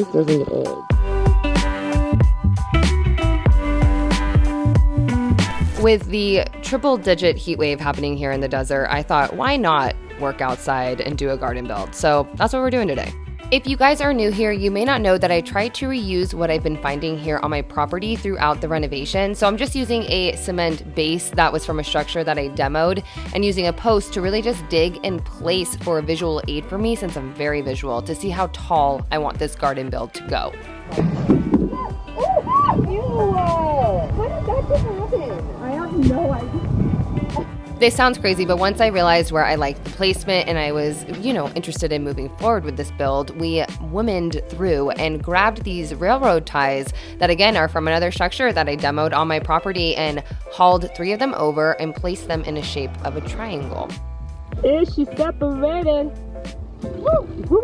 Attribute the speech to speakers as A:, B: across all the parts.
A: just doesn't get old. With the triple-digit heat wave happening here in the desert, I thought, why not work outside and do a garden build? So that's what we're doing today. If you guys are new here, you may not know that I try to reuse what I've been finding here on my property throughout the renovation. So I'm just using a cement base that was from a structure that I demoed and using a post to really just dig in place for a visual aid for me, since I'm very visual, to see how tall I want this garden build to go.
B: How did that just happen? I have no idea.
A: This sounds crazy, but once I realized where I liked the placement and I was, interested in moving forward with this build, we womaned through and grabbed these railroad ties that, again, are from another structure that I demoed on my property, and hauled 3 of them over and placed them in a shape of a triangle.
B: Is she separated? Woo! Woo!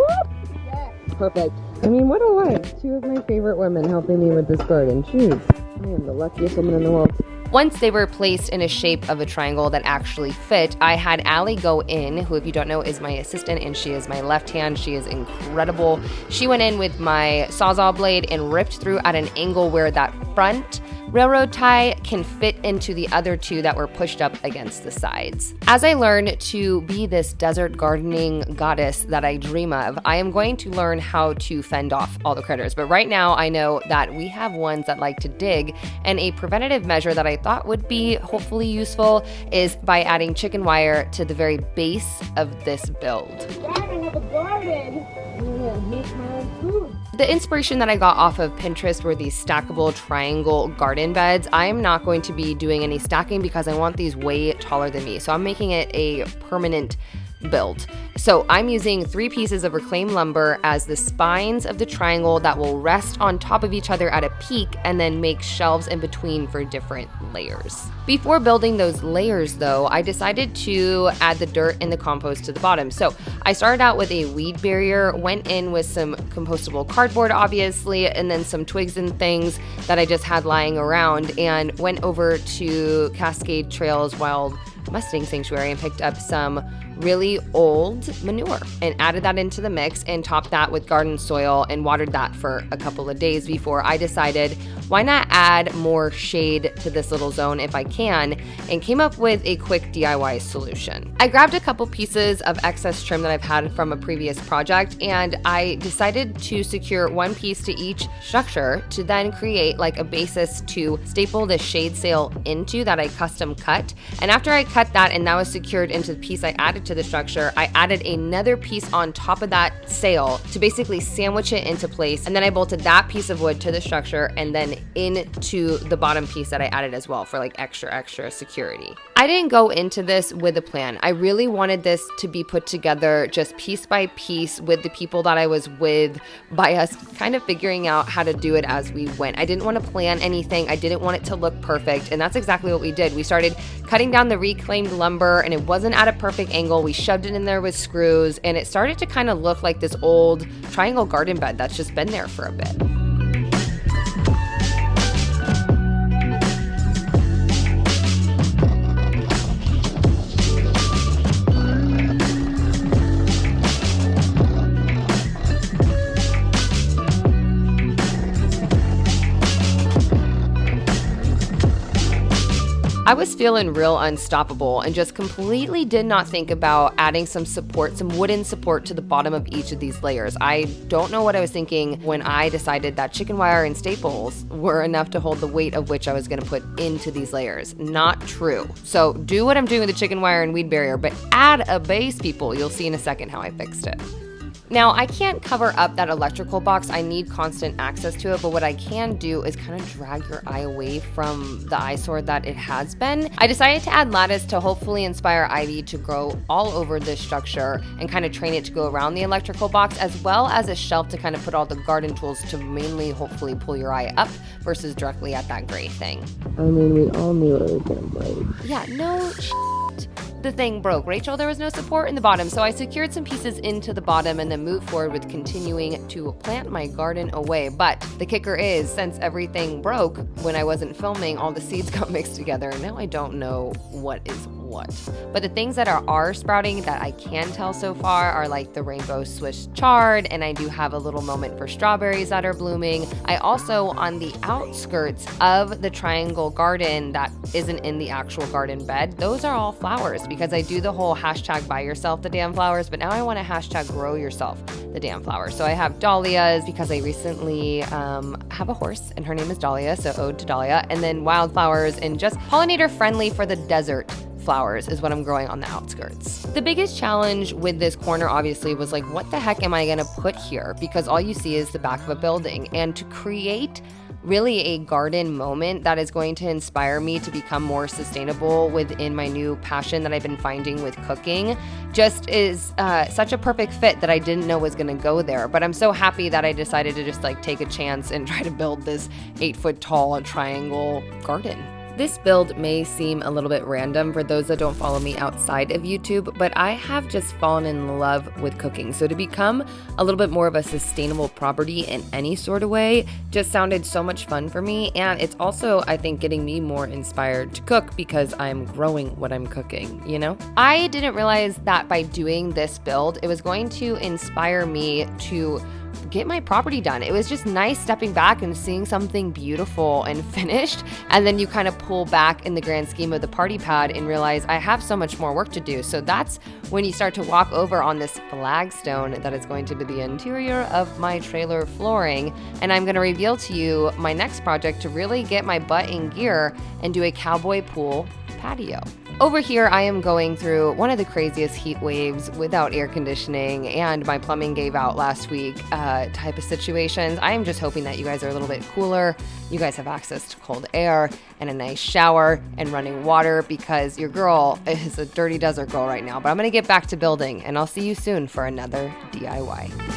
A: Yes. Perfect. I mean, what a life. 2 of my favorite women helping me with this garden. Jeez, I am the luckiest woman in the world. Once they were placed in a shape of a triangle that actually fit, I had Allie go in, who, if you don't know, is my assistant, and she is my left hand. She is incredible. She went in with my Sawzall blade and ripped through at an angle where that front railroad tie can fit into the other 2 that were pushed up against the sides. As I learn to be this desert gardening goddess that I dream of, I am going to learn how to fend off all the critters. But right now I know that we have ones that like to dig, and a preventative measure that I thought would be hopefully useful is by adding chicken wire to the very base of this build.
B: Dad, I have a garden. I'm gonna make my own food.
A: The inspiration that I got off of Pinterest were these stackable triangle garden beds. I am not going to be doing any stacking because I want these way taller than me. So I'm making it a permanent build. So I'm using 3 pieces of reclaimed lumber as the spines of the triangle that will rest on top of each other at a peak, and then make shelves in between for different layers. Before building those layers though, I decided to add the dirt and the compost to the bottom. So I started out with a weed barrier, went in with some compostable cardboard obviously, and then some twigs and things that I just had lying around, and went over to Cascade Trails Wild Mustang Sanctuary and picked up some really old manure and added that into the mix, and topped that with garden soil and watered that for a couple of days before I decided, why not add more shade to this little zone if I can, and came up with a quick DIY solution. I grabbed a couple pieces of excess trim that I've had from a previous project, and I decided to secure 1 piece to each structure to then create like a basis to staple the shade sail into that I custom cut. And after I cut that and that was secured into the piece I added to the structure, I added another piece on top of that sail to basically sandwich it into place, and then I bolted that piece of wood to the structure and then into the bottom piece that I added as well for like extra security. I didn't go into this with a plan. I really wanted this to be put together just piece by piece with the people that I was with, by us kind of figuring out how to do it as we went. I didn't want to plan anything. I didn't want it to look perfect, and that's exactly what we did. We started cutting down the reclaimed lumber, and it wasn't at a perfect angle. We shoved it in there with screws, and it started to kind of look like this old triangle garden bed that's just been there for a bit. I was feeling real unstoppable and just completely did not think about adding some support, some wooden support to the bottom of each of these layers. I don't know what I was thinking when I decided that chicken wire and staples were enough to hold the weight of which I was going to put into these layers. Not true. So do what I'm doing with the chicken wire and weed barrier, but add a base, people. You'll see in a second how I fixed it. Now, I can't cover up that electrical box. I need constant access to it, but what I can do is kind of drag your eye away from the eyesore that it has been. I decided to add lattice to hopefully inspire ivy to grow all over this structure and kind of train it to go around the electrical box, as well as a shelf to kind of put all the garden tools to mainly hopefully pull your eye up versus directly at that gray thing.
B: I mean, we all knew it was gonna break.
A: Yeah, no shit. The thing broke. Rachel, there was no support in the bottom, so I secured some pieces into the bottom and then moved forward with continuing to plant my garden away. But the kicker is, since everything broke when I wasn't filming, all the seeds got mixed together, and now I don't know what is what. But the things that are sprouting that I can tell so far are like the rainbow Swiss chard, and I do have a little moment for strawberries that are blooming. I also, on the outskirts of the triangle garden that isn't in the actual garden bed, those are all flowers because I do the whole hashtag buy yourself the damn flowers, but now I want to hashtag grow yourself the damn flowers. So I have dahlias because I recently have a horse and her name is Dahlia, so ode to Dahlia, and then wildflowers and just pollinator friendly for the desert flowers is what I'm growing on the outskirts. The biggest challenge with this corner obviously was like, what the heck am I gonna put here? Because all you see is the back of a building, and to create really a garden moment that is going to inspire me to become more sustainable within my new passion that I've been finding with cooking just is such a perfect fit that I didn't know was going to go there. But I'm so happy that I decided to just like take a chance and try to build this 8-foot tall triangle garden. This build may seem a little bit random for those that don't follow me outside of YouTube, but I have just fallen in love with cooking. So to become a little bit more of a sustainable property in any sort of way just sounded so much fun for me. And it's also, I think, getting me more inspired to cook because I'm growing what I'm cooking, you know? I didn't realize that by doing this build, it was going to inspire me to get my property done. It was just nice stepping back and seeing something beautiful and finished, and then you kind of pull back in the grand scheme of the party pad and realize I have so much more work to do. So that's when you start to walk over on this flagstone that is going to be the interior of my trailer flooring, and I'm going to reveal to you my next project to really get my butt in gear and do a cowboy pool patio. Over here, I am going through one of the craziest heat waves without air conditioning and my plumbing gave out last week type of situations. I am just hoping that you guys are a little bit cooler. You guys have access to cold air and a nice shower and running water because your girl is a dirty desert girl right now. But I'm going to get back to building and I'll see you soon for another DIY.